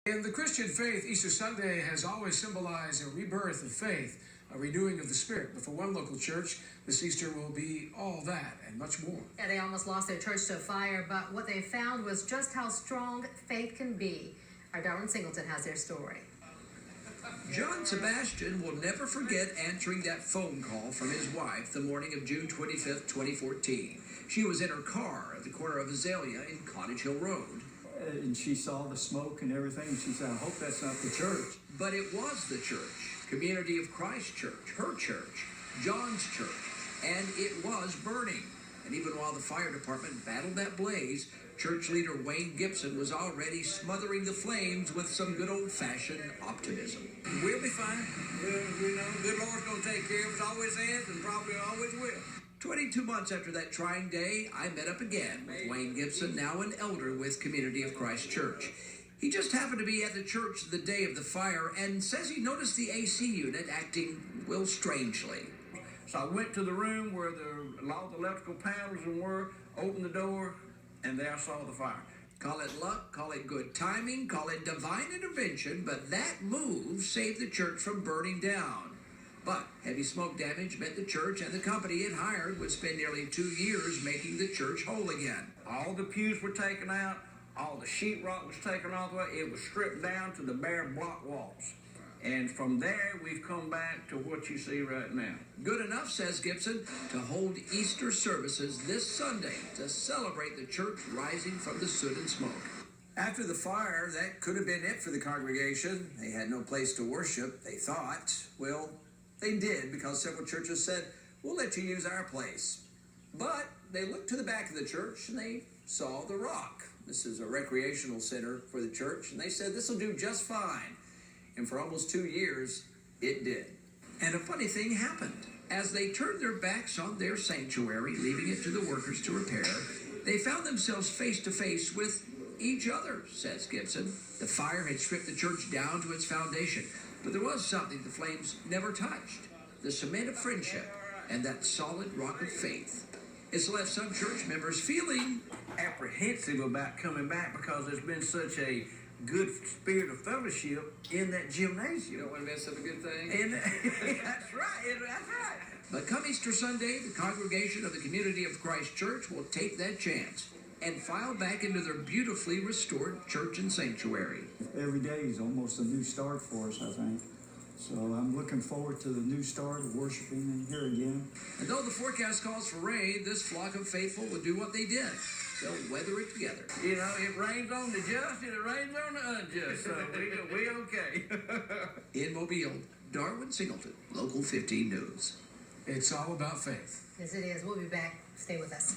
In the Christian faith, Easter Sunday has always symbolized a rebirth of faith, a renewing of the spirit. But for one local church, this Easter will be all that and much more. Yeah, they almost lost their church to a fire, but what they found was just how strong faith can be. Our Darwin Singleton has their story. John Sebastian will never forget answering that phone call from his wife the morning of June 25th, 2014. She was in her car at the corner of Azalea in Cottage Hill Road. And she saw the smoke and everything, and she said, I hope that's not the church. But it was the church, Community of Christ Church, her church, John's church, and it was burning. And even while the fire department battled that blaze, church leader Wayne Gibson was already smothering the flames with some good old-fashioned optimism. We'll be fine. We know the good Lord's going to take care of us, always has, and probably always will. 22 months after that trying day, I met up again with Wayne Gibson, now an elder with Community of Christ Church. He just happened to be at the church the day of the fire and says he noticed the AC unit acting, well, strangely. So I went to the room where all the electrical panels were, opened the door, and there I saw the fire. Call it luck, call it good timing, call it divine intervention, but that move saved the church from burning down. But heavy smoke damage meant the church and the company it hired would spend nearly 2 years making the church whole again. All the pews were taken out, all the sheetrock was taken off, it was stripped down to the bare block walls. And from there, we've come back to what you see right now. Good enough, says Gibson, to hold Easter services this Sunday to celebrate the church rising from the soot and smoke. After the fire, that could have been it for the congregation. They had no place to worship, they thought. Well, they did, because several churches said, we'll let you use our place. But they looked to the back of the church and they saw the rock. This is a recreational center for the church, and they said this will do just fine. And for almost 2 years, it did. And a funny thing happened. As they turned their backs on their sanctuary, leaving it to the workers to repair, they found themselves face to face with each other, says Gibson. The fire had stripped the church down to its foundation, but there was something the flames never touched: the cement of friendship and that solid rock of faith. It's left some church members feeling apprehensive about coming back because there's been such a good spirit of fellowship in that gymnasium. You don't want to mess up a good thing? And that's right. But come Easter Sunday, the congregation of the Community of Christ Church will take that chance and file back into their beautifully restored church and sanctuary. Every day is almost a new start for us, I think. So I'm looking forward to the new start of worshiping in here again. And though the forecast calls for rain, this flock of faithful will do what they did. They'll weather it together. You know, it rains on the just and it rains on the unjust, so we okay. In Mobile, Darwin Singleton, Local 15 News. It's all about faith. Yes, it is. We'll be back. Stay with us.